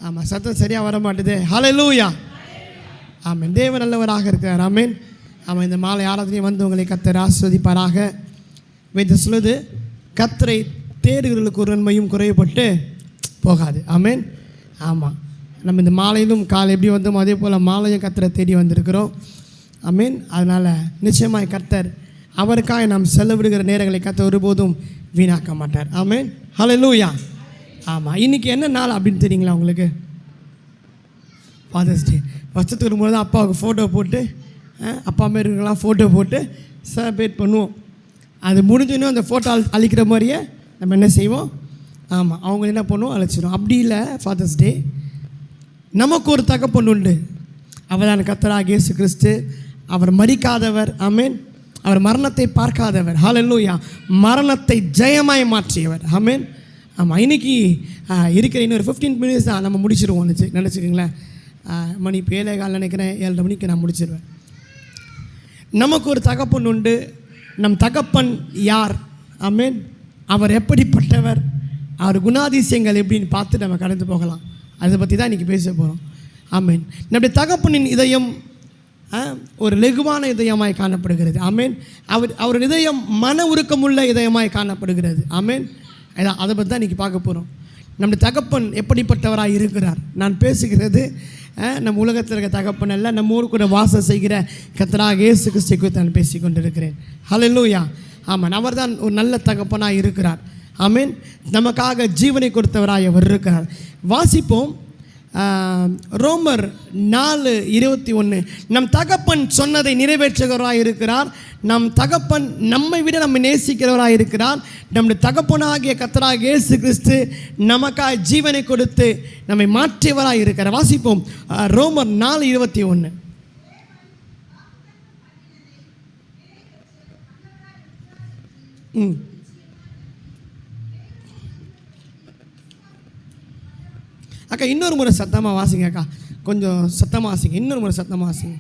ஆமாம், சத்தம் சரியாக வர மாட்டுது. ஹல்லேலூயா. ஆமென். தேவன் நல்லவராக இருக்கிறார். ஆமென். ஆமாம், இந்த மாலை ஆராதனையை வந்து உங்களை கர்த்தர் ஆசீர்வதிப்பாராக. வேதம் சொல்லுது, கர்த்தரை தேடுகிறவர்களுக்கு ஒரு நன்மையும் குறைவுபட்டு போகாது. ஆமென். ஆமாம், நம்ம இந்த மாலையிலும் காலை எப்படி வந்தோமோ அதே போல் மாலையும் கர்த்தரை தேடி வந்திருக்கிறோம். ஆமென். அதனால் நிச்சயமாய் கர்த்தர் அவருக்காக நாம் செலவிடுகிற நேரங்களை கர்த்தர் ஒருபோதும் வீணாக்க மாட்டார். ஆமென். ஹல்லேலூயா. ஆமாம், இன்றைக்கி என்ன நாள் அப்படின்னு தெரியுங்களா உங்களுக்கு? ஃபாதர்ஸ் டே. வருஷத்துக்கு வரும்போது தான் அப்பாவுக்கு ஃபோட்டோ போட்டு, அப்பா மாரி இருக்கலாம் ஃபோட்டோ போட்டு செலிப்ரேட் பண்ணுவோம். அது முடிஞ்சோன்னே அந்த ஃபோட்டோ அழிக்கிற மாதிரியே நம்ம என்ன செய்வோம்? ஆமாம், அவங்க என்ன பண்ணுவோம்? அழைச்சிடும். அப்படி இல்லை, ஃபாதர்ஸ் டே நமக்கு ஒரு தகப்பன் உண்டு. அவர் தான் கர்த்தராகிய இயேசு கிறிஸ்து. அவர் மரிக்காதவர். ஆமென். அவர் மரணத்தை பார்க்காதவர். ஹல்லேலூயா. மரணத்தை ஜெயமாய் மாற்றியவர். ஆமென். ஆமாம், இன்றைக்கி இருக்கிற இன்னொரு 15 minutes தான் நம்ம முடிச்சிடுவோம். நினச்சிக்கிங்களேன், மணி இப்போ 7:15 நினைக்கிறேன், 7:30 மணிக்கு நான் முடிச்சிடுவேன். நமக்கு ஒரு தகப்பன் உண்டு. நம் தகப்பன் யார்? ஆமென். அவர் எப்படிப்பட்டவர், அவர் குணாதிசயங்கள் எப்படின்னு பார்த்து நம்ம கடந்து போகலாம். அதை பற்றி தான் இன்றைக்கி பேச போகிறோம். ஆமென். நம்முடைய தகப்பனின் இதயம் ஒரு லெகுவான இதயமாய் காணப்படுகிறது. ஆமென். அவர் இதயம் மன உருக்கமுள்ள இதயமாய் காணப்படுகிறது. ஆமென். அதை பற்றி தான் இன்றைக்கி பார்க்க போகிறோம். நம்முடைய தகப்பன் எப்படிப்பட்டவராக இருக்கிறார். நான் பேசுகிறது நம்ம உலகத்தில் இருக்க தகப்பன் அல்ல, நம்மோடு கூட வாசம் செய்கிற கர்த்தராகிய இயேசு கிறிஸ்துவை குறித்து நான் பேசி கொண்டிருக்கிறேன். ஹல்லேலூயா. ஆமாம், அவர் தான் ஒரு நல்ல தகப்பனாக இருக்கிறார். ஆமென். நமக்காக ஜீவனை கொடுத்தவராக அவர் இருக்கிறார். வாசிப்போம், ரோமர் 4:21. நம் தகப்பன் சொன்னதை நிறைவேற்றுகிறவராக இருக்கிறார். நம் தகப்பன் நம்மை விட நம்ம நேசிக்கிறவராக இருக்கிறார். நம்முடைய தகப்பனாகிய கர்த்தராகிய இயேசு கிறிஸ்து நமக்காக ஜீவனை கொடுத்து நம்மை மாற்றியவராக இருக்கிறார். வாசிப்போம், ரோமர் 4:21. அக்கா இன்னொரு முறை சத்தமாக வாசிங்க. அக்கா கொஞ்சம் சத்தமாக வாசிங்க. இன்னொரு முறை சத்தமாக வாசிங்க.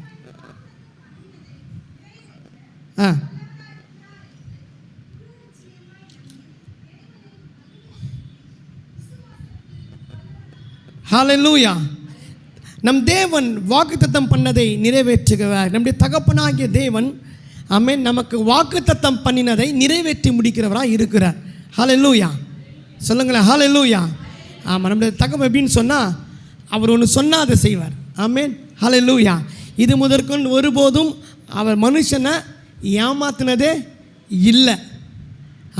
ஹல்லேலூயா. நம் தேவன் வாக்குத்தத்தம் பண்ணதை நிறைவேற்றுகிறார். நம்முடைய தகப்பனாகிய தேவன் ஆமென் நமக்கு வாக்குத்தத்தம் பண்ணினதை நிறைவேற்றி முடிக்கிறவராக இருக்கிறார். ஹல்லேலூயா. சொல்லுங்களேன், ஹல்லேலூயா. ஆமாம், நம்முடைய தகவல் எப்படின்னு சொன்னால், அவர் ஒன்று சொன்னால் அதை செய்வார். ஆமென். ஹல்லேலூயா. இது முதற்கொண்டு ஒருபோதும் அவர் மனுஷனை ஏமாத்தினதே இல்லை.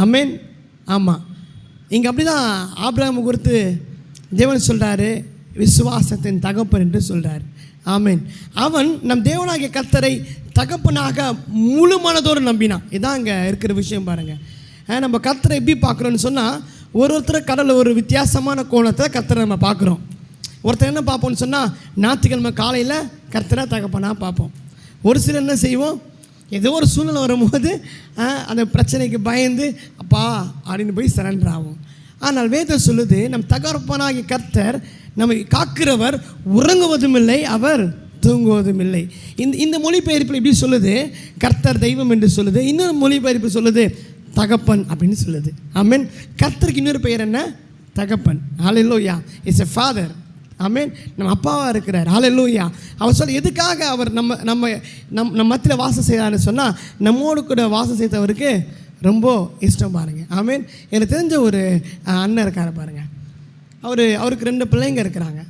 ஆமென். ஆமாம், இங்கே அப்படி தான் ஆபிரகாம் குறித்து தேவன் சொல்கிறாரு, விசுவாசத்தின் தகப்பன் என்று சொல்கிறார். ஆமென். அவன் நம் தேவனாகிய கர்த்தரை தகப்பனாக முழு மனதோடு நம்பினான். இதான் இங்கே இருக்கிற விஷயம் பாருங்கள். நம்ம கர்த்தரை எப்படி பார்க்குறோன்னு சொன்னால், ஒருத்தர் கடலில் ஒரு வித்தியாசமான கோணத்தை கர்த்தரை நம்ம பார்க்குறோம். ஒருத்தர் என்ன பார்ப்போம்னு சொன்னால், ஞாயிற்றுக்கிழமை காலையில் கர்த்தரை தகப்பனாக பார்ப்போம். ஒரு சிலர் என்ன செய்வோம், ஏதோ ஒரு சூழ்நிலை வரும்போது அந்த பிரச்சனைக்கு பயந்து அப்பா அப்படின்னு போய் சரண்டர் ஆகும். ஆனால் வேதம் சொல்லுது, நம் தகப்பனாகிய கர்த்தர் நம்மை காக்கிறவர், உறங்குவதும் இல்லை, அவர் தூங்குவதும் இல்லை. இந்த மொழிபெயர்ப்பில் இப்படி சொல்லுது, கர்த்தர் தெய்வம் என்று சொல்லுது. இன்னொரு மொழிபெயர்ப்பு சொல்லுது தகப்பன் அப்படின்னு சொல்லுது. ஆமென். கர்த்தருக்கு இன்னொரு பெயர் என்ன? தகப்பன். Hallelujah. It's a father. Amen. நம்ம அப்பாவாக இருக்கிறார். ஹல்லேலூயா. அவர் சொல்ல எதுக்காக அவர் நம்ம மத்தியில் வாசம் செய்கிறான்னு சொன்னால், நம்மோடு கூட வாசம் செய்தவருக்கு ரொம்ப இஷ்டம் பாருங்கள். ஆமென். எனக்கு தெரிஞ்ச ஒரு அண்ணன் இருக்கார் பாருங்கள். அவருக்கு 2 பிள்ளைங்க இருக்கிறாங்க.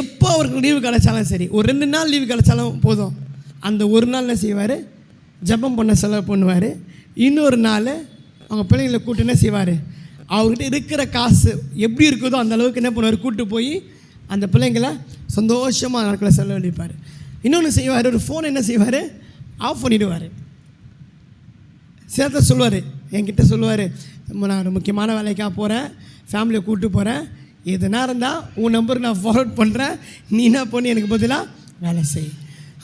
எப்போ அவருக்கு லீவு கிடைச்சாலும் சரி, ஒரு 2 நாள் லீவு கிடைச்சாலும் போதும், அந்த ஒரு நாள் என்ன செய்வார்? ஜெபம் பண்ண செலவு பண்ணுவார். இன்னொரு நாள் அவங்க பிள்ளைங்களை கூட்டு என்ன செய்வார்? அவர்கிட்ட இருக்கிற காசு எப்படி இருக்குதோ அந்த அளவுக்கு என்ன பண்ணுவார்? கூப்பிட்டு போய் அந்த பிள்ளைங்களை சந்தோஷமாக நாட்களை செலவழிப்பார். இன்னொன்று செய்வார், ஒரு ஃபோன் என்ன செய்வார்? ஆஃப் பண்ணிவிடுவார். சேர்த்த சொல்லுவார், என்கிட்ட சொல்லுவார், நான் ஒரு முக்கியமான வேலைக்காக போகிறேன், ஃபேமிலியை கூப்பிட்டு போகிறேன், எதுனா இருந்தால் உன் நம்பருக்கு நான் ஃபார்வர்ட் பண்ணுறேன், நீ என்ன பண்ணி எனக்கு பதிலாக வேலை செய்.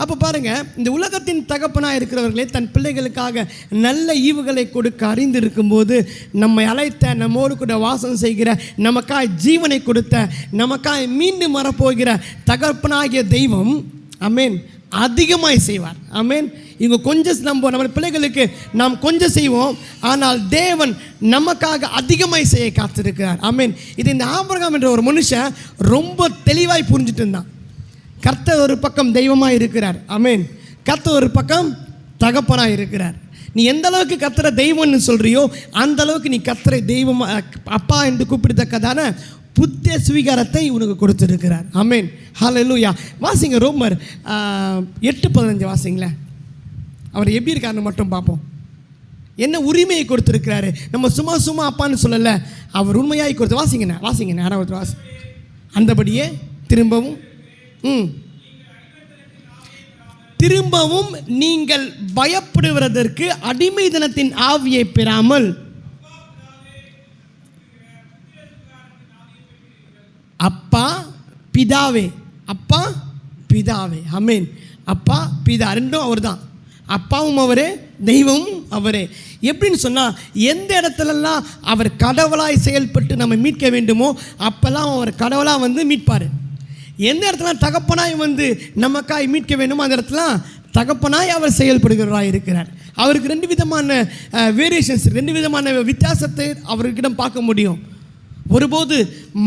அப்போ பாருங்கள், இந்த உலகத்தின் தகப்பனாக இருக்கிறவர்களே தன் பிள்ளைகளுக்காக நல்ல ஈவுகளை கொடுக்க அறிந்து இருக்கும்போது, நம்மை அழைத்த, நம்மோடு கூட வாசம் செய்கிற, நமக்காய் ஜீவனை கொடுத்த, நமக்காய் மீண்டும் வரப்போகிற தகப்பனாகிய தெய்வம் ஆமென் அதிகமாய் செய்வார். ஆமென். இவங்க கொஞ்சம் நம்ம பிள்ளைகளுக்கு நாம் கொஞ்சம் செய்வோம், ஆனால் தேவன் நமக்காக அதிகமாய் செய்ய காத்திருக்கிறார். ஆமென். இது இந்த ஆபிரகாம் என்ற ஒரு மனுஷன் ரொம்ப தெளிவாய் புரிஞ்சுட்டு இருந்தான். கர்த்தர் ஒரு பக்கம் தெய்வமாக இருக்கிறார். ஆமென். கர்த்தர் ஒரு பக்கம் தகப்பனாக இருக்கிறார். நீ எந்த அளவுக்கு கர்த்தரை தெய்வம்னு சொல்றியோ அந்த அளவுக்கு நீ கர்த்தரை தெய்வம் அப்பா என்று கூப்பிடத்தக்கதான புத்திய சுவீகாரத்தை உனக்கு கொடுத்துருக்கிறார். ஆமென். ஹல்லேலூயா. வாசிங்க ரோமர் 8:15 வாசிங்களேன். அவர் எப்படி இருக்காருன்னு மட்டும் பார்ப்போம். என்ன உரிமையை கொடுத்துருக்கிறாரு. நம்ம சும்மா சும்மா அப்பான்னு சொல்லலை, அவர் உண்மையாய் கொடுத்து. வாசிங்கண்ணே யாராவது வாசி. அந்தபடியே திரும்பவும் நீங்கள் பயப்படுவதற்கு அடிமை தினத்தின் ஆவியை பெறாமல் அப்பா பிதாவே. ஆமென். அப்பா பிதா ரெண்டும் அவர் தான். அப்பாவும் அவரே, தெய்வமும் அவரே. எப்படின்னு சொன்னால், எந்த இடத்துலலாம் அவர் கடவுளாய் செயல்பட்டு நம்ம மீட்க வேண்டுமோ அப்போல்லாம் அவர் கடவுளாக வந்து மீட்பார். எந்த இடத்துல தகப்பனாய் வந்து நமக்காய் மீட்க வேண்டுமோ அந்த இடத்துல தகப்பனாய் அவர் செயல்படுகிறவராக இருக்கிறார். அவருக்கு 2 விதமான வேரியேஷன்ஸ், 2 விதமான வித்தியாசத்தை அவர்கிட்ட பார்க்க முடியும். ஒருபோது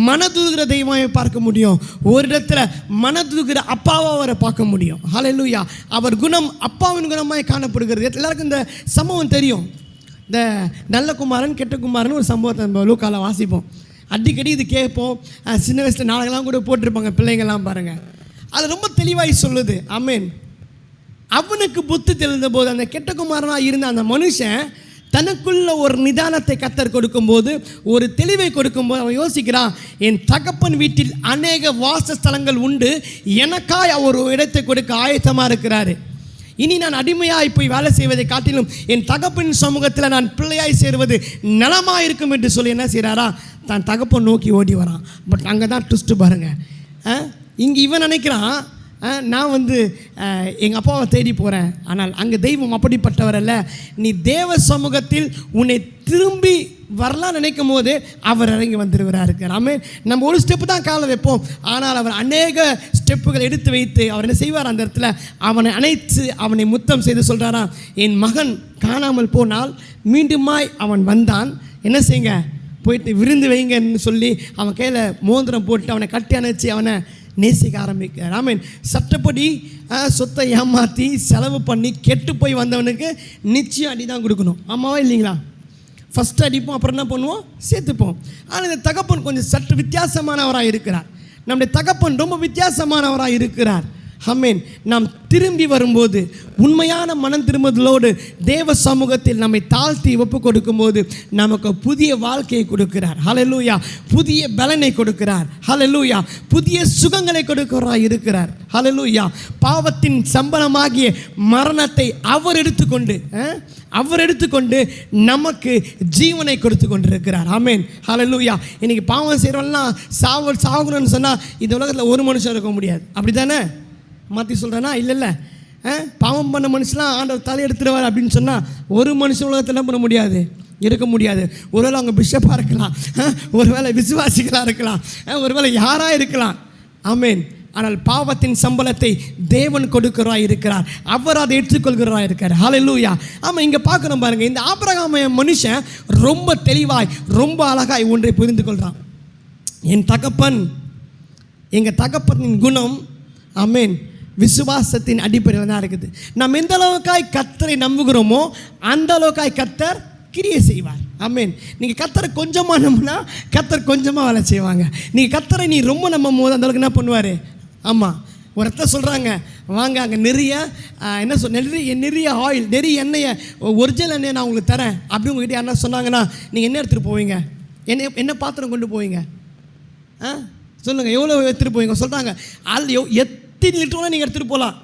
மனதுருகிற தெய்வமாக பார்க்க முடியும், ஒரு இடத்துல மனதுருகிற அப்பாவை அவரை பார்க்க முடியும். ஹல்லேலூயா. அவர் குணம் அப்பாவின் குணமாய் காணப்படுகிறது. எல்லாருக்கும் இந்த சம்பவம் தெரியும். இந்த நல்ல குமாரன் கெட்ட குமாரன் ஒரு சம்பவத்தை நம்ம லூக்கால வாசிப்போம். அடிக்கடி இது கேட்போம். சின்ன வயசில் நாடகம்லாம் கூட போட்டிருப்பாங்க பிள்ளைங்கள்லாம் பாருங்கள். அது ரொம்ப தெளிவாய் சொல்லுது. ஆமென். அவனுக்கு புத்தி தெளிந்த போது அந்த கெட்ட குமாரனாக இருந்த அந்த மனுஷன் தனக்குள்ள ஒரு நிதானத்தை கர்த்தர் கொடுக்கும்போது, ஒரு தெளிவை கொடுக்கும்போது அவன் யோசிக்கிறான், என் தகப்பன் வீட்டில் அநேக வாசஸ்தலங்கள் உண்டு, எனக்காய் அவர் ஒரு இடத்தை கொடுக்க ஆயத்தமாக இருக்கிறாரு. இனி நான் அடிமையாய் போய் வேலை செய்வதை காட்டிலும் என் தகப்பனின் சமூகத்தில் நான் பிள்ளையாய் சேருவது நலமாக இருக்கும் என்று சொல்லி என்ன செய்கிறாரா, தான் தகப்பன் நோக்கி ஓடி வரான். பட் அங்கே தான் ட்விஸ்ட்டு பாருங்கள். இங்கே இவன் நினைக்கிறான், நான் வந்து எங்கள் அப்பாவை தேடி போகிறேன். ஆனால் அங்கே தெய்வம் அப்படிப்பட்டவர் அல்ல. நீ தேவ சமூகத்தில் உன்னை திரும்பி வரலாம் நினைக்கும் போது அவர் இறங்கி வந்துடுகிறார். ஆமென். நம்ம ஒரு ஸ்டெப்பு தான் காலை வைப்போம், ஆனால் அவர் அநேக ஸ்டெப்புகள் எடுத்து வைத்து அவர் என்ன செய்வார், அந்த இடத்துல அவனை அணைத்து அவனை முத்தம் செய்து சொல்கிறாராம், என் மகன் காணாமல் போனால் மீண்டுமாய் அவன் வந்தான், என்ன செய்யுங்க, போயிட்டு விருந்து வைங்கன்னு சொல்லி அவன் கையில் மோதிரம் போட்டு அவனை கட்டி அணைச்சி அவனை நேசிக்க ஆரம்பிக்கிறார். ஆமென். சட்டப்படி சொத்தை ஏமாற்றி செலவு பண்ணி கெட்டு போய் வந்தவனுக்கு நிச்சயம் அடி தான் கொடுக்கணும். ஆமாவா இல்லைங்களா? ஃபஸ்ட்டு அடிப்போம், அப்புறம் என்ன பண்ணுவோம், சேர்த்துப்போம். ஆனால் இந்த தகப்பன் கொஞ்சம் சற்று வித்தியாசமானவராக இருக்கிறார். நம்முடைய தகப்பன் ரொம்ப வித்தியாசமானவராக இருக்கிறார். ஆமென். நாம் திரும்பி வரும்போது உண்மையான மனம் திரும்புதலோடு தேவ சமூகத்தில் நம்மை தாழ்த்தி ஒப்பு கொடுக்கும்போது நமக்கு புதிய வாழ்க்கையை கொடுக்கிறார். ஹல்லேலூயா. புதிய பலனை கொடுக்கிறார். ஹல்லேலூயா. புதிய சுகங்களை கொடுக்கிறவராக இருக்கிறார். ஹல்லேலூயா. பாவத்தின் சம்பளமாகிய மரணத்தை அவர் எடுத்துக்கொண்டு நமக்கு ஜீவனை கொடுத்து கொண்டிருக்கிறார். ஆமென். ஹல்லேலூயா. இன்றைக்கி பாவம் செய்கிறவெல்லாம் சாகணும்னு சொன்னால் இந்த உலகத்தில் ஒரு மனுஷன் இருக்க முடியாது. அப்படி தானே மாற்றி சொல்கிறேன்னா? இல்லை, பாவம் பண்ண மனுஷன்லாம் ஆண்டவர் தலை எடுத்துருவார் அப்படின்னு சொன்னால் ஒரு மனுஷன் உலகத்தில் என்ன பண்ண முடியாது, இருக்க முடியாது. ஒருவேளை அவங்க பிஷப்பாக இருக்கலாம், ஒருவேளை விசுவாசிகளாக இருக்கலாம், ஒருவேளை யாராக இருக்கலாம். ஆமென். ஆனால் பாவத்தின் சம்பளத்தை தேவன் கொடுக்கிறவராக இருக்கிறார். அவர் அதை எடுத்துக்கொள்கிறவராக இருக்கார். ஹல்லேலூயா. ஆமாம். இங்கே பார்க்கணும் பாருங்கள், இந்த ஆபிரகாம் மனுஷன் ரொம்ப தெளிவாய் ரொம்ப அழகாய் ஒன்றை புரிந்து கொள்கிறான். எங்கள் தகப்பனின் குணம், ஆமென், விசுவாசத்தின் அடிப்படையில் தான் இருக்குது. நாம் எந்த அளவுக்காய் கர்த்தரை நம்புகிறோமோ அந்த அளவுக்காய் கர்த்தர் கிரியை செய்வார். ஆமென். நீங்கள் கர்த்தரை கொஞ்சமாக நம்பினா கர்த்தர் கொஞ்சமாக வேலை செய்வாங்க. நீங்கள் கர்த்தரை நீ ரொம்ப நம்பும் போது அந்த அளவுக்கு என்ன பண்ணுவார். ஆமாம். ஒரு இடத்துல சொல்கிறாங்க, வாங்க அங்கே நிறைய ஆயில், நிறைய எண்ணெயை, ஒரிஜினல் எண்ணெயை நான் உங்களுக்கு தரேன் அப்படி உங்கள்கிட்ட யாருன்னா சொன்னாங்கன்னா நீங்கள் என்ன எடுத்துகிட்டு போவீங்க, என்ன பாத்திரம் கொண்டு போவீங்க, சொல்லுங்கள், எவ்வளோ எடுத்துகிட்டு போவீங்க? சொல்கிறாங்க, எத்தனை லிட்டரும் நீங்கள் எடுத்துகிட்டு போகலாம்,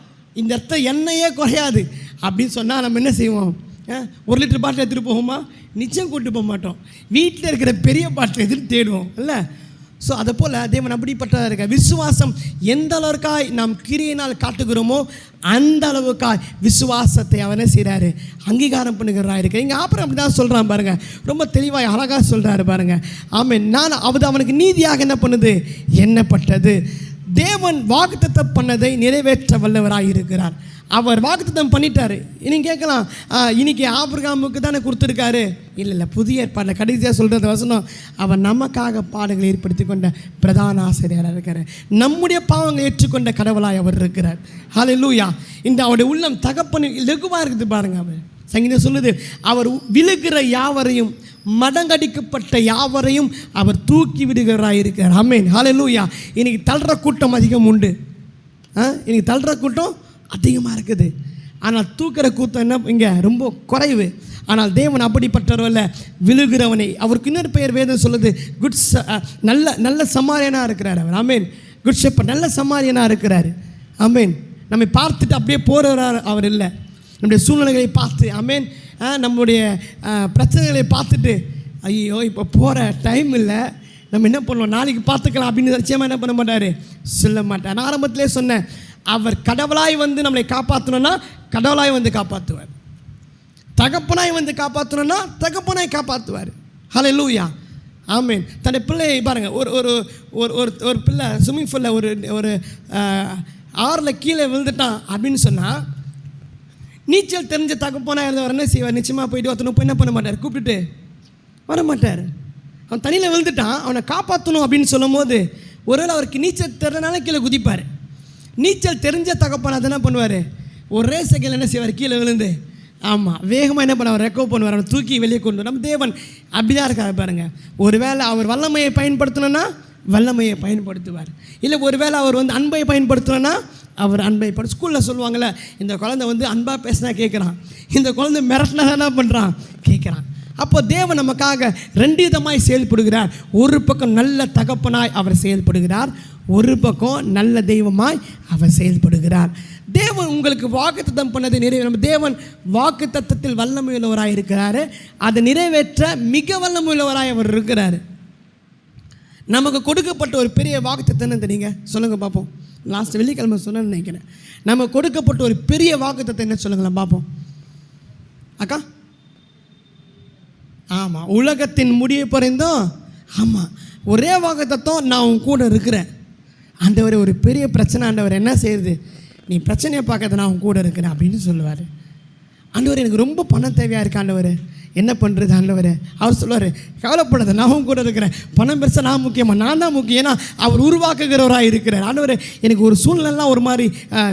இந்த இடத்த எண்ணெயே குறையாது அப்படின்னு சொன்னால் நம்ம என்ன செய்வோம்? 1 லிட்டர் பாட்டில் எடுத்துகிட்டு போவோமா? நிச்சயம் கூப்பிட்டு போக மாட்டோம். வீட்டில் இருக்கிற பெரிய பாட்டில் எடுத்துகிட்டு தேடுவோம் இல்லை? ஸோ அதை போல் தேவன் அப்படிப்பட்டதாக இருக்க. விசுவாசம் எந்த அளவுக்காய் நாம் கிரியினால் காட்டுகிறோமோ அந்த அளவுக்காய் விசுவாசத்தை அவனே செய்கிறாரு, அங்கீகாரம் பண்ணுகிறா இருக்க. இங்கே அப்புறம் அப்படி தான் சொல்கிறான் பாருங்கள், ரொம்ப தெளிவாக அழகாக சொல்கிறாரு பாருங்கள். ஆமென். அவனுக்கு நீதியாக என்ன பண்ணுது, எண்ணப்பட்டது. தேவன் வாக்குத்தத்தம் பண்ணதை நிறைவேற்ற வல்லவராக இருக்கிறார். அவர் வாக்குத்தத்தம் பண்ணிட்டாரு. நீங்கள் கேட்கலாம், இன்னைக்கு ஆபிரகாமுக்கு தானே கொடுத்துருக்காரு. இல்லை, புதிய ஏற்பாட்டில் கடைசியாக சொல்கிறது வசனம், அவர் நமக்காக பாடுகளை ஏற்படுத்தி கொண்ட பிரதான ஆசிரியராக இருக்கிறார். நம்முடைய பாவங்களை ஏற்றுக்கொண்ட கடவுளாய் அவர் இருக்கிறார். ஹல்லேலூயா. இந்த அவருடைய உள்ளம் தகப்பன் லெகுவாக இருக்குது பாருங்க. அவர் சங்கீதம் சொல்லுது, அவர் விழுகிற யாவரையும் மடங்கடிக்கப்பட்ட யாவரையும் அவர் தூக்கி விடுகிறாராக இருக்கிறார். ஆமென், ஹல்லேலூயா. இன்னைக்கு தள்ளுற கூட்டம் அதிகம் உண்டு. இன்னைக்கு தள்ளுற கூட்டம் அதிகமாக இருக்குது. ஆனால் தூக்கிற கூட்டம் என்ன இங்கே ரொம்ப குறைவு. ஆனால் தேவன் அப்படிப்பட்டவரல்ல, விழுகிறவனை. அவருக்கு இன்னொரு பெயர் வேதம் சொல்லுது, நல்ல சமாரியனாக இருக்கிறார் அவர். ஆமென். குட் ஷெப்பர்ட், நல்ல சமாரியனாக இருக்கிறார். ஆமென். நம்மை பார்த்துட்டு அப்படியே போகிறவரார் அவர் இல்லை. நம்முடைய சூழ்நிலைகளை பார்த்து, ஆமென், நம்முடைய பிரச்சனைகளை பார்த்துட்டு, ஐயோ இப்போ போகிற டைம் இல்லை, நம்ம என்ன பண்ணுவோம், நாளைக்கு பார்த்துக்கலாம் அப்படின்னு நிச்சயமாக என்ன பண்ண மாட்டார், சொல்ல மாட்டார். நான் ஆரம்பத்திலே சொன்னேன், அவர் கடவுளாய் வந்து நம்மளை காப்பாற்றணும்னா கடவுளாய் வந்து காப்பாற்றுவார். தகப்பனாய் வந்து காப்பாற்றணும்னா தகப்பனாய் காப்பாற்றுவார். ஹல்லேலூயா. ஆமென். தன்னுடைய பிள்ளையை பாருங்கள், ஒரு ஒரு ஒரு ஒரு பிள்ளை ஸ்விம்மிங் பூலில் ஒரு ஆறில் கீழே விழுந்துட்டான் அப்படின்னு சொன்னால், நீச்சல் தெரிஞ்ச தகப்பனாக இருந்தவர் என்ன செய்வார், நிச்சயமாக போயிட்டு ஒருத்தனை போய் என்ன பண்ண மாட்டார், கூப்பிட்டுட்டு வர மாட்டார். அவன் தண்ணியில் விழுந்துட்டான், அவனை காப்பாற்றணும் அப்படின்னு சொல்லும் போது ஒருவேளை அவருக்கு நீச்சல் தெரிஞ்சனால கீழே குதிப்பார். நீச்சல் தெரிஞ்ச தகப்பன் அதை என்ன பண்ணுவார், ஒரே செகண்டில் என்ன செய்வார், கீழே விழுந்து, ஆமாம், வேகமாக என்ன பண்ணுவார், ரெக்கவர் பண்ணுவார், அவனை தூக்கி வெளியே கொண்டு. நம்ம தேவன் அப்படி தான் இருக்கார் பாருங்கள். ஒருவேளை அவர் வல்லமையை பயன்படுத்தணும்னா வல்லமையை பயன்படுத்துவார். இல்லை ஒருவேளை அவர் வந்து அன்பை பயன்படுத்தணும்னா அவர் அன்பை ஸ்கூலில் சொல்லுவாங்கள்ல, இந்த குழந்தை வந்து அன்பாக பேசினா கேட்குறான், இந்த குழந்தை மிரட்டினா என்ன பண்ணுறான், கேட்குறான். அப்போ தேவன் நமக்காக ரெண்டு விதமாய் செயல்படுகிறார். ஒரு பக்கம் நல்ல தகப்பனாய் அவர் செயல்படுகிறார், ஒரு பக்கம் நல்ல தெய்வமாய் அவர் செயல்படுகிறார். தேவன் உங்களுக்கு வாக்குத்தத்தம் பண்ணதை நம்ம தேவன் வாக்குத்தத்தத்தில் வல்லமை உள்ளவராய் இருக்கிறாரு. அதை நிறைவேற்ற மிக வல்லமை உள்ளவராய் அவர் இருக்கிறார். நமக்கு கொடுக்கப்பட்ட ஒரு பெரிய வாக்குத்தத்தம் தெரியுங்க, சொல்லுங்கள் பார்ப்போம். லாஸ்ட் வெள்ளிக்கிழமை சொன்னேன்னு நினைக்கிறேன். நமக்கு கொடுக்கப்பட்ட ஒரு பெரிய வாக்குத்தத்தம் என்ன சொல்லுங்களேன் பார்ப்போம். அக்கா, ஆமாம், உலகத்தின் முடிவு பறிந்தும், ஆமாம், ஒரே வாக்குத்தத்தம், நான் உன் கூட இருக்கிறேன். ஆண்டவர் ஒரு பெரிய பிரச்சனை, ஆண்டவர் என்ன செய்யுது, நீ பிரச்சனையை பார்க்காத, நான் உன் கூட இருக்கிறேன் அப்படின்னு சொல்லுவார். ஆண்டவர் எனக்கு ரொம்ப பணம் தேவையாக இருக்கு ஆண்டவர், என்ன பண்ணுறது ஆண்டவர். அவர் சொல்லுவார், கவலைப்படாத, நான் கூட இருக்கிறேன். பணம் பெருசாக நான் முக்கியமாக, நான் தான் முக்கியம். ஏன்னா அவர் உருவாக்குகிறவராக இருக்கிறார். ஆண்டவர் எனக்கு ஒரு சூழ்நிலாம் ஒரு மாதிரி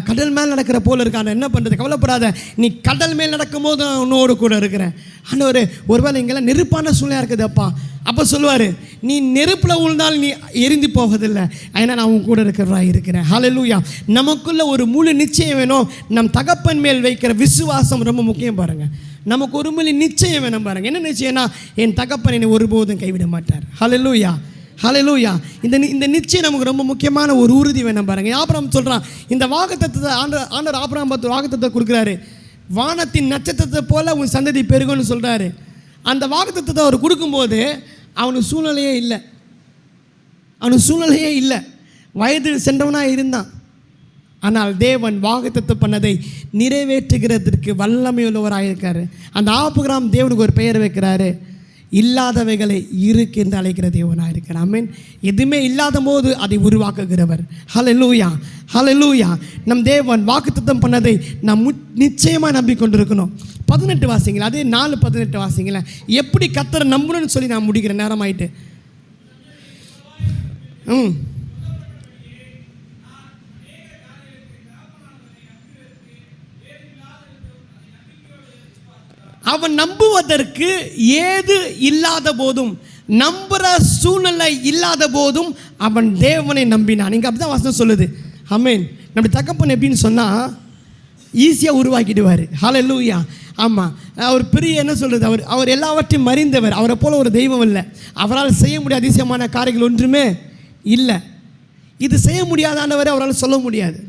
கடல் மேல் நடக்கிற போல் இருக்காண்ட, என்ன பண்ணுறது, கவலைப்படாத, நீ கடல் மேல் நடக்கும் போது நான் உன்னோடு கூட இருக்கிறேன். ஆண்டவர் ஒருவேளை இங்கெல்லாம் நெருப்பான சூழ்நிலையாக இருக்குது அப்பா, அப்போ சொல்லுவார், நீ நெருப்பில் விழுந்தால் நீ எரிந்து போவதில்லை, ஏன்னா நான் உன் கூட இருக்கிறவராக இருக்கிறேன். ஹல்லேலூயா. நமக்குள்ள ஒரு முழு நிச்சயம் வேணும். நம் தகப்பன் மேல் வைக்கிற விசுவாசம் ரொம்ப முக்கியம் பாருங்கள். நமக்கு ஒரு முழு நிச்சயம் வேணும் பாருங்கள். என்ன நிச்சயம்னா, என் தகப்பன் என்னை ஒருபோதும் கைவிட மாட்டார். ஹல்லேலூயா, ஹல்லேலூயா. இந்த நிச்சயம் நமக்கு ரொம்ப முக்கியமான ஒரு உறுதி வேணும் பாருங்கள். ஆபிரகாம் சொல்கிறான், இந்த வாக்குத்தத்தத்தை ஆண்டவர் ஆபிரகாம் பார்த்து வாக்குத்தத்தத்தை கொடுக்குறாரு, வானத்தின் நட்சத்திரத்தை போல உன் சந்ததி பெருகும்னு சொல்கிறாரு. அந்த வாக்குத்தத்தத்தை அவர் கொடுக்கும்போது அவனுக்கு சூழ்நிலையே இல்லை, வயது சென்றவனாக இருந்தான். ஆனால் தேவன் வாக்குத்தத்தம் பண்ணதை நிறைவேற்றுகிறதற்கு வல்லமை உள்ளவராக இருக்கார். அந்த ஆபிரகாம் தேவனுக்கு ஒரு பெயர் வைக்கிறாரு, இல்லாதவைகளை இருக்கு என்று அழைக்கிற தேவனாக இருக்கிறார். ஆமென். எதுவுமே இல்லாத போது அதை உருவாக்குகிறவர். ஹல்லேலூயா, ஹல்லேலூயா. நம் தேவன் வாக்குத்தத்தம் பண்ணதை நாம் நிச்சயமாக நம்பிக்கொண்டிருக்கணும். 18 வாசிங்களா, அதே 4:18 வாசிங்களேன். எப்படி கர்த்தரை நம்பணும்னு சொல்லி நான் முடிக்கிறேன், நேரம் ஆயிட்டு. அவன் நம்புவதற்கு ஏது இல்லாத போதும், நம்புகிற சூழ்நிலை இல்லாத போதும் அவன் தேவனை நம்பினான். இங்கே அப்படி தான் வசனம் சொல்லுது. ஆமென். நம்முடைய தகப்பன் எப்படின்னு சொன்னால் ஈஸியாக உருவாக்கிடுவார். ஹல்லேலூயா. ஆமாம், அவர் பெரிய என்ன சொல்கிறது, அவர் எல்லாவற்றையும் மறிந்தவர். அவரை போல் ஒரு தெய்வம் இல்லை. அவரால் செய்ய முடியாத அதிசயமான காரியங்கள் ஒன்றுமே இல்லை. இது செய்ய முடியாதானவரை அவரால் சொல்ல முடியாது.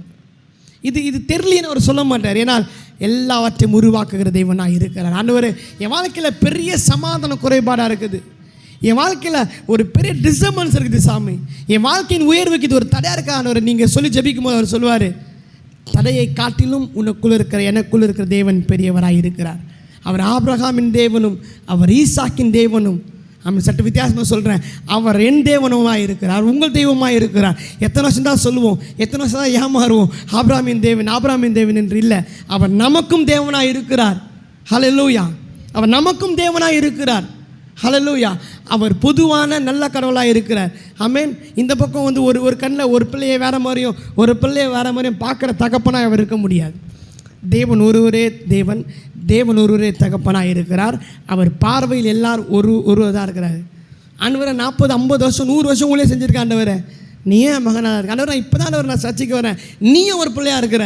இது தெரியலன்னு அவர் சொல்ல மாட்டார். ஏன்னால் எல்லாவற்றையும் உருவாக்குகிற தெய்வனாக இருக்கிறார். ஆண்டவர், என் வாழ்க்கையில் பெரிய சமாதான குறைபாடாக இருக்குது, என் வாழ்க்கையில் ஒரு பெரிய டிஸ்டர்பன்ஸ் இருக்குது சாமி, என் வாழ்க்கையின் உயர்வுக்கு இது ஒரு தடையாக இருக்க ஆண்டவர் நீங்கள் சொல்லி ஜபிக்கும் போது அவர் சொல்லுவார், தடையை காட்டிலும் உனக்குள் இருக்கிற எனக்குள் இருக்கிற தேவன் பெரியவராக இருக்கிறார். அவர் ஆபிரகாமின் தேவனும் அவர் ஈசாக்கின் தேவனும் அவன் சற்று வித்தியாசமாக சொல்கிறேன். அவர் என் தேவனமாக இருக்கிறார், உங்கள் தெய்வமாக இருக்கிறார். எத்தனை வருஷம் தான் சொல்லுவோம், எத்தனை வருஷம் தான் ஏமாறுவோம், ஆபிரகாமின் தேவன் என்று இல்லை. அவர் நமக்கும் தேவனாக இருக்கிறார். ஹல்லேலூயா. அவர் நமக்கும் தேவனாக இருக்கிறார். ஹல்லேலூயா. அவர் பொதுவான நல்ல கடவுளாக இருக்கிறார். ஆமென். இந்த பக்கம் வந்து ஒரு கண்ணில் ஒரு பிள்ளையை வேறு மாதிரியும் ஒரு பிள்ளையை வேறு மாதிரியும் பார்க்குற தகப்பனாக அவர் இருக்க முடியாது. தேவன் ஒருவரே தேவன், தேவன் ஒருவரே தகப்பனாக இருக்கிறார். அவர் பார்வையில் எல்லாரும் ஒருவராக இருக்கிறார். ஆண்டவரை 40, 50 வருஷம் 100 வருஷம் ஊழியம் செஞ்சுருக்க ஆண்டவரை, நீ ஏன் மகனாக இருக்க ஆண்டவரை, இப்போ தான் நான் சர்ச்சைக்கு வரேன், நீயும் ஒரு பிள்ளையாக இருக்கிற.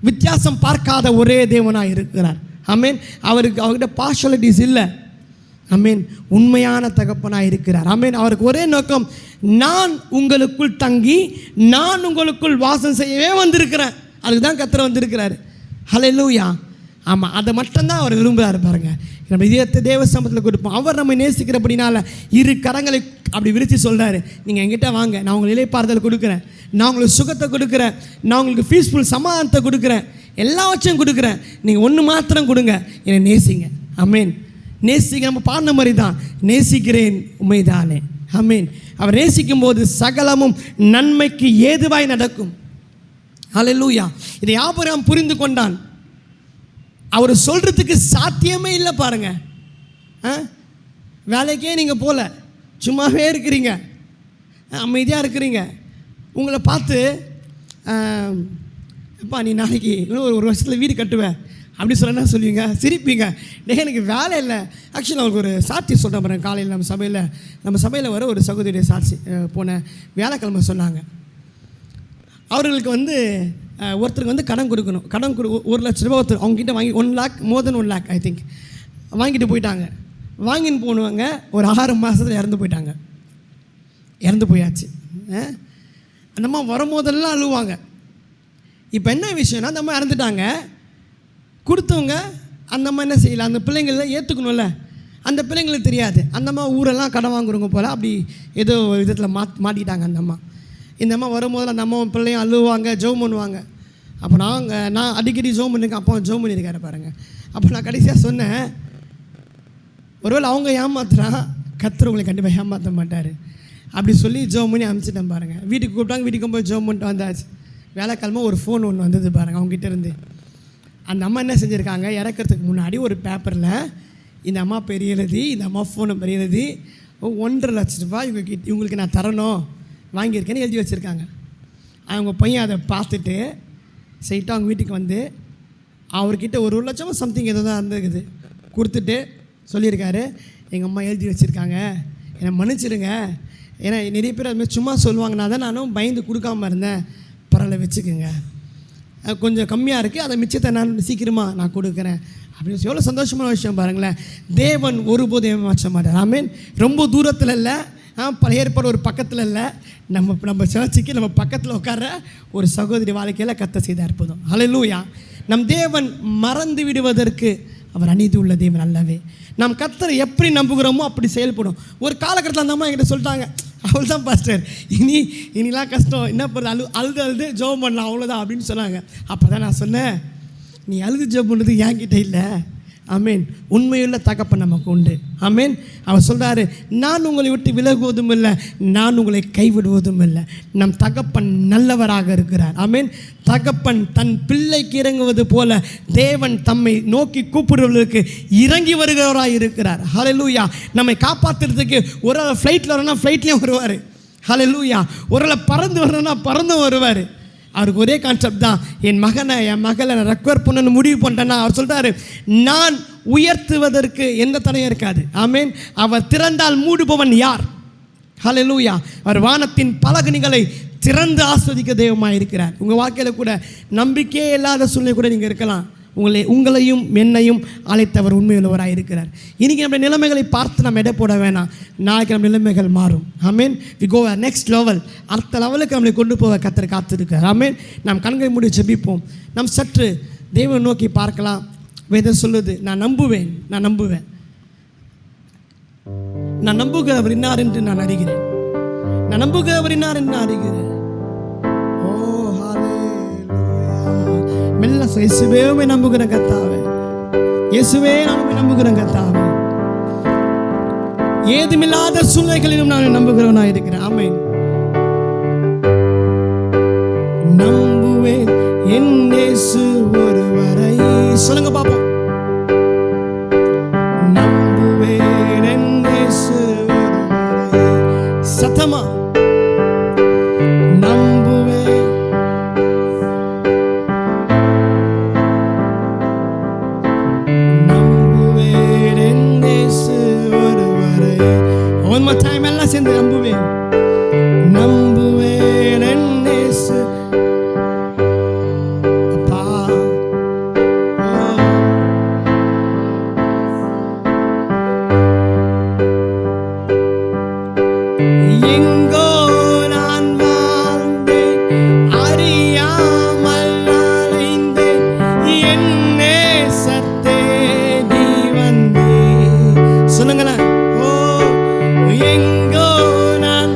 வித்தியாசம் பார்க்காத ஒரே தேவனாக இருக்கிறார். ஆமென். அவர்கிட்ட பார்ஷாலிட்டிஸ் இல்லை. ஆமென். உண்மையான தகப்பனாக இருக்கிறார். ஆமென். அவருக்கு ஒரே நோக்கம், நான் உங்களுக்குள் தங்கி நான் உங்களுக்குள் வாசம் செய்யவே வந்திருக்கிறேன். அதுக்கு தான் கர்த்தர் வந்திருக்கிறாரு. ஹல்லேலூயா. ஆமாம், அதை மட்டும்தான் அவர் விரும்புகிறார். பாருங்க, நம்ம இதயத்தை தேவ சமூகத்தில் கொடுப்போம். அவர் நம்ம நேசிக்கிறபடினால 2 கரங்களை அப்படி விரித்து சொல்கிறாரு, நீங்கள் என்கிட்ட வாங்க, நான் உங்களுக்கு இளைப்பாறுதல் கொடுக்குறேன், நான் உங்களுக்கு சுகத்தை கொடுக்குறேன், நான் உங்களுக்கு பீஸ்ஃபுல் சமாதானத்தை கொடுக்குறேன், எல்லாவற்றையும் கொடுக்குறேன். நீங்கள் ஒன்று மாத்திரம் கொடுங்க, என்னை நேசிங்க. ஆமென். நேசிக்க நம்ம பாடின மாதிரி தான், நேசிக்கிறேன் உண்மைதானே. ஆமென். அவர் நேசிக்கும் போது சகலமும் நன்மைக்கு ஏதுவாய் நடக்கும். ஹல்லேலூயா. இதை ஆபிரகாம் புரிந்து கொண்டான். அவர் சொல்கிறதுக்கு சாத்தியமே இல்லை. பாருங்க, வேலைக்கே நீங்கள் போகல, சும்மாவே இருக்கிறீங்க, அமைதியாக இருக்கிறீங்க. உங்களை பார்த்து அப்பா நீ நாளைக்கு இன்னும் ஒரு வருஷத்தில் வீடு கட்டுவேன் அப்படி சொல்ல என்ன சொல்லுவீங்க? சிரிப்பீங்க. எனக்கு வேலை இல்லை. ஆக்சுவலி அவங்களுக்கு ஒரு சாட்சி சொல்கிறேன் பாருங்க. காலையில் நம்ம சபையில் வர ஒரு சகோதரிய சாட்சி போன வியாழக்கிழமை சொன்னாங்க. அவர்களுக்கு வந்து ஒருத்தருக்கு வந்து கடன் கொடுக்கணும். கடன் 1 லட்ச ரூபா ஒருத்தர் அவங்ககிட்ட வாங்கி 1 லேக், மோர் தென் 1 லேக் ஐ திங்க் வாங்கிட்டு போயிட்டாங்க. வாங்கின்னு போனவங்க ஒரு 6 மாதத்தில் இறந்து போயாச்சு. அந்தம்மா வரும்போதெல்லாம் அழுவாங்க. இப்போ என்ன விஷயம்னா, அந்த அம்மா இறந்துட்டாங்க. கொடுத்தவங்க அந்த அம்மா என்ன செய்யலை, அந்த பிள்ளைங்கள ஏற்றுக்கணும்ல. அந்த பிள்ளைங்களுக்கு தெரியாது. அந்த அம்மா ஊரெல்லாம் கடன் வாங்குறவங்க போல் அப்படி ஏதோ ஒரு விதத்தில் மாட்டிக்கிட்டாங்க அந்த அம்மா. இந்த அம்மா வரும்போது அந்த அம்மா பிள்ளையும் அழுவாங்க, ஜெபம் பண்ணுவாங்க. அப்போ நான் அடிக்கடி ஜெபம் பண்ணியிருக்கேன், அப்போ ஜெபம் பண்ணியிருக்காரு பாருங்கள். அப்போ நான் கடைசியாக சொன்னேன், ஒருவேளை அவங்க ஏமாத்துறான், கர்த்தர் உங்களை கண்டிப்பாக ஏமாற்ற மாட்டார் அப்படி சொல்லி ஜெபம் பண்ணி அனுப்பிச்சிட்டேன் பாருங்கள். வீட்டுக்கு கூப்பிட்டாங்க, வீட்டுக்கு போய் ஜெபம் பண்ணிட்டு வந்தாச்சு. வேலைக்கிழமை ஒரு ஃபோன் ஒன்று வந்தது பாருங்கள் அவங்ககிட்ட இருந்து. அந்த அம்மா என்ன செஞ்சுருக்காங்க, இறக்கிறதுக்கு முன்னாடி ஒரு பேப்பரில் இந்த அம்மா பேர் எழுதி, இந்த அம்மா ஃபோன் நம்பர் எழுதி 1.5 லட்ச ரூபாய் இவங்களுக்கு நான் தரணும் வாங்கியிருக்கேன்னு எழுதி வச்சுருக்காங்க. அவங்க பையன் அதை பார்த்துட்டு ஸ்ட்ரைட்டாக அவங்க வீட்டுக்கு வந்து அவர்கிட்ட 1 லட்சம் சம்திங் ஏதோ தான் இருந்துக்குது கொடுத்துட்டு சொல்லியிருக்காரு, எங்கள் அம்மா எழுதி வச்சுருக்காங்க, என்னை மன்னிச்சிடுங்க. ஏன்னா நிறைய பேர் அதுமாதிரி சும்மா சொல்லுவாங்கன்னா தான் நானும் பயந்து கொடுக்காமல் இருந்தேன், பரவாயில்ல வச்சுக்கோங்க, கொஞ்சம் கம்மியாக இருக்குது, அதை மிச்சத்தை நான் சீக்கிரமாக நான் கொடுக்குறேன் அப்படின்னு எவ்வளோ சந்தோஷமான விஷயம் பாருங்களேன். தேவன் ஒருபோதும் ஏமாற்ற மாட்டார். ஆமென். ரொம்ப தூரத்தில் இல்லை, பழைய ஏற்பாடு ஒரு பக்கத்தில் இல்லை, நம்ம சர்ச்சுக்கு நம்ம பக்கத்தில் உட்கார ஒரு சகோதரி வாழ்க்கையில் கர்த்தர் செய்த அற்புதம். ஹல்லேலூயா. நம் தேவன் மறந்து விடுவதற்கு அவர் அநீதி உள்ள தேவன் அல்லவே. நாம் கர்த்தரை எப்படி நம்புகிறோமோ அப்படி செயல்படும். ஒரு காலகட்டத்தில் அந்த அம்மா என்கிட்ட சொல்லிட்டாங்க, அவள் தான் பாஸ்டர் இனிலாம் கஷ்டம், என்ன பண்ணுறது, அழுது ஜெபம் பண்ணலாம் அவ்வளோதான் அப்படின்னு சொன்னாங்க. அப்போ தான் நான் சொன்னேன், நீ அழுது ஜெபம் பண்ணுறது என்கிட்ட இல்லை. ஆமேன். உண்மையுள்ள தகப்பன் நமக்கு உண்டு. ஆமேன். அவர் சொல்கிறாரு, நான் உங்களை விட்டு விலகுவதும் இல்லை, நான் உங்களை கைவிடுவதும் இல்லை. நம் தகப்பன் நல்லவராக இருக்கிறார். ஆமேன். தகப்பன் தன் பிள்ளைக்கு இறங்குவது போல தேவன் தம்மை நோக்கி கூப்பிடுவதற்கு இறங்கி வருகிறவராக இருக்கிறார். ஹல்லேலூயா. நம்மை காப்பாற்றுறதுக்கு ஒரு ஃப்ளைட்டில் வரணும்னா ஃப்ளைட்லேயும் வருவார். ஹல்லேலூயா. ஒரு பறந்து வரணும்னா பறந்தும் வருவார். அவருக்கு ஒரே கான்செப்ட் தான், என் மகளை நான் ரெக்வயர் பண்ணணும்னு முடிவு பண்ணிட்டேன்னா அவர் சொல்கிறாரு, நான் உயர்த்துவதற்கு எந்த தடையும் இருக்காது. ஆமேன். அவர் திறந்தால் மூடுபவன் யார்? ஹல்லேலூயா. அவர் வானத்தின் பலகணிகளை திறந்து ஆஸ்வதிக்க தெய்வமாக இருக்கிறார். உங்கள் வாழ்க்கையில் கூட நம்பிக்கையே இல்லாத சூழ்நிலை கூட நீங்கள் இருக்கலாம். உங்களையும் என்னையும் அழைத்தவர் உண்மையுள்ளவராக இருக்கிறார். இன்றைக்கி நம்ம நிலைமைகளை பார்த்து நம்ம எடை போட வேணாம், நாளைக்கு நம்ம நிலைமைகள் மாறும். ஆமேன். வி கோ நெக்ஸ்ட் லெவல், அடுத்த லெவலுக்கு நம்மளை கொண்டு போக கர்த்தர் காத்திருக்கார். ஆமேன். நாம் கண்களை மூடி ஜெபிப்போம். நாம் சற்று தேவனை நோக்கி பார்க்கலாம். வேதம் சொல்லுது, நான் நம்புவேன், நான் நம்புகிறவர் இன்னார் என்று நான் அறிகிறேன், நான் நம்புகிறவர் இன்னார் என்று நான் அறிகிறேன். இயேசுவே நம்புகிறேன் கர்த்தாவே, இயேசுவே நான் நம்புகிறேன் கர்த்தாவே, ஏதுமில்லாத சூழ்நிலைகளிலும் நான் நம்புகிறவனாக இருக்கிறேன். ஆமென். நம்புவேன் என் இயேசு ஒருவரை. சொல்லுங்க பாப்போம். நம்புவேன் என் இயேசு ஒருவரை. சத்தமா நம்புவேன். நம்புவேன் என் இயேசு ஒருவரை. One more time எல்லாம் சேர்ந்து நம்புவேன். நம்புவேன் என் இயேசு. எங்கோ நான் வாழ்ந்தேன், அறியாமல் அலைந்தேன், என் நேசத்தே நீ வந்தேன். சொல்லுங்களேன். ஓ எங்கோ நான்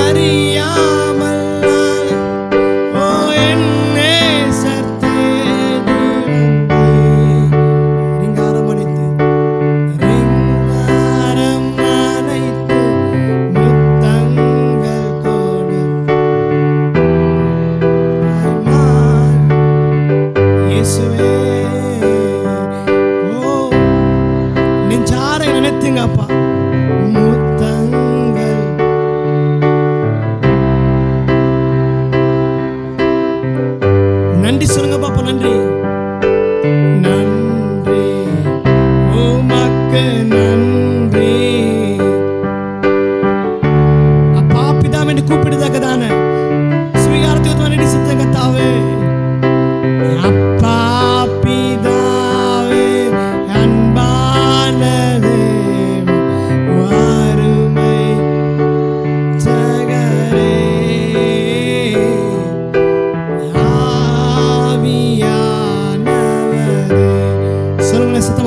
அறியாமல் ஓ என் நேசத்தே நீ வந்தேன். ரிங்காரம் அணைத்து அப்பா முத்தங்கள். நன்றி சொல்லுங்க பாப்பா. நன்றி நன்றி உமக்கு நன்றி. அப்பா பிதாவே என்று கூப்பிடுதக்கதான ஸ்வீகாரத்துக்கு நன்றி சத்தம் கத்தாவே. அப்பா பிதாவே அன்பானதே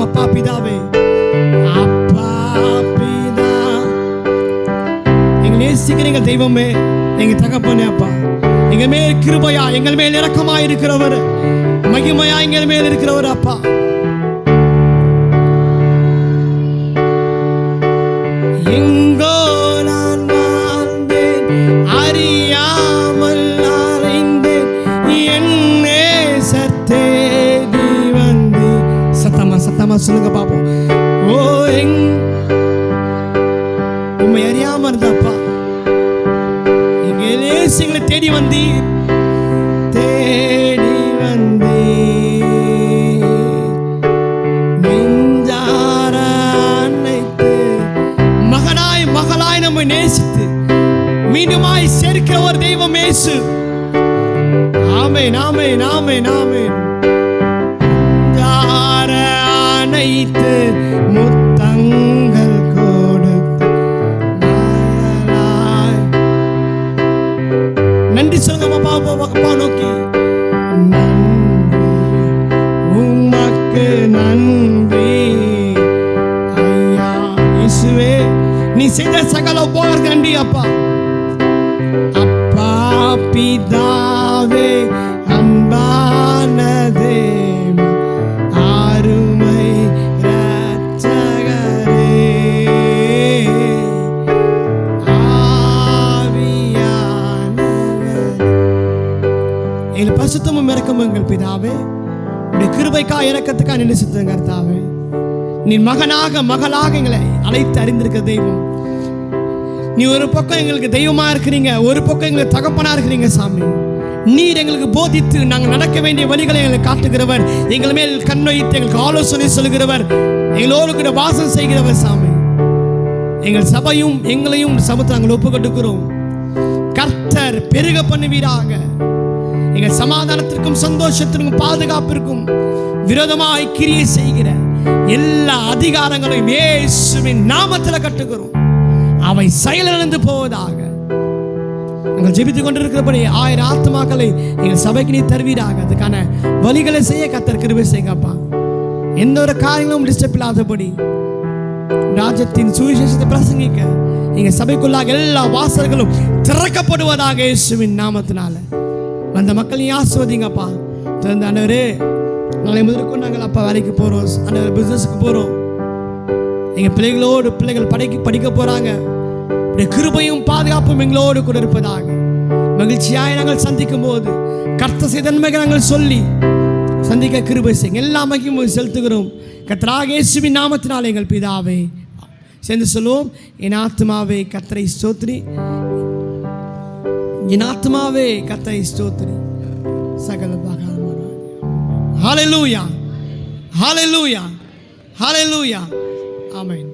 அப்பா பிதாவே. அப்பா பிதா எங்களை நேசிக்கிற தெய்வமே, எங்க தகப்பனே அப்பா, எங்க மேல் கிருபையா எங்கள் மேல் இரக்கமா இருக்கிறவர், மகிமையா எங்கள் மேல் இருக்கிறவர் அப்பா. எங்கோ நான் வாழ்ந்தேன், அறியாமல் அலைந்தேன், என் நேசத்தே நீ வந்தே. சத்தமா சொல்லுங்க பாப்போம். ஓ உண்மை அறியாம இருந்தாப்பா எங்க நேசங்களை தேடி வந்தீர், தேடி வந்தே. நெஞ்சார அணைத்து மகனாய் மகளாய் நம்மை நேசித்து மீண்டுமாய் சேர்க்கிற ஒரு தெய்வம் இயேசு. ஆமென் ஆமென் ஆமென் ஆமென். அணைத்து முத்தங்கள் கொடுத்து நன்றி சொல்லுங்க பாப்பா நோக்கி. நன்றி உமக்கு நன்றி ஐயா இயேசுவே, நீ செய்த சகல உபகாரத்துக்கு நன்றி அப்பா. அப்பா பிதாவே அன்பானதே பரிசுத்தமும் இரக்கமும் எங்கள் பிதாவே, உடைய கிருபைக்கா இரக்கத்துக்கா நின்று சித்தங்க கர்த்தாவே. நீ மகனாக மகளாக எங்களை அழைத்து அறிந்திருக்க தெய்வம். நீ ஒரு பக்கம் எங்களுக்கு தெய்வமா இருக்கிறீங்க, ஒரு பக்கம் எங்களுக்கு தகப்பனா இருக்கிறீங்க சாமி. நீர் எங்களுக்கு போதித்து நாங்கள் நடக்க வேண்டிய வழிகளை எங்களுக்கு காட்டுகிறவர், எங்கள் மேல் கண் வைத்து எங்களுக்கு ஆலோசனை சொல்கிறவர், எங்களோடு கூட வாசம் செய்கிறவர் சாமி. எங்கள் சபையும் எங்களையும் சபத்தை நாங்கள் ஒப்புக்கொடுக்கிறோம். கர்த்தர் பெருக பண்ணுவீராக. எங்கள் சமாதானத்திற்கும் சந்தோஷத்திற்கும் பாதுகாப்பிற்கும் விரோதமாய் கிரியை செய்கிற எல்லா அதிகாரங்களையும் இயேசுவின் நாமத்தில் கட்டுகிறோம். அவை செயலிழந்து போவதாக. நாங்கள் ஜெபித்துக் கொண்டிருக்கிறபடி 1000 ஆத்மாக்களை எங்கள் சபைக்கு நீ தருவீராக. அதுக்கான வழிகளை செய்ய கர்த்தர் கிருபை செய்யுங்கப்பா. எந்த ஒரு காரியங்களும் டிஸ்டர்ப் இல்லாதபடி ராஜ்யத்தின் சுவிசேஷத்தை பிரசங்கிக்க எங்க சபைக்குள்ளாக எல்லா வாசல்களும் திறக்கப்படுவதாக இயேசுவின் நாமத்தினால. அந்த மக்களையும் ஆசிர்வதிங்கப்பா. ஆண்டவரே, நாளை முதற்கொண்டு நாங்கள் அப்பா வேலைக்கு போகிறோம், ஆண்டவரே பிஸ்னஸுக்கு போகிறோம். எங்கள் பிள்ளைகள் படிக்க போகிறாங்க. கிருபையும் பாதுகாப்பும் எங்களோடு கூட இருப்பதாக. மகிழ்ச்சியாய் நாங்கள் சந்திக்கும் போது கர்த்தர் செய்த நன்மைகளை நாங்கள் சொல்லி சந்திக்க கிருபை செய்யுங்க. எல்லா மகிமையும் செலுத்துகிறோம் கர்த்தராகிய இயேசுவின் நாமத்தினால் எங்கள் பிதாவே. சேர்ந்து சொல்லுவோம், என் ஆத்துமாவே கர்த்தரை ஸ்தோத்திரி, என் ஆத்துமாவே கர்த்தரை ஸ்தோத்திரி, சகல ஹல்லேலூயா, ஹல்லேலூயா, ஹல்லேலூயா, ஆமென்.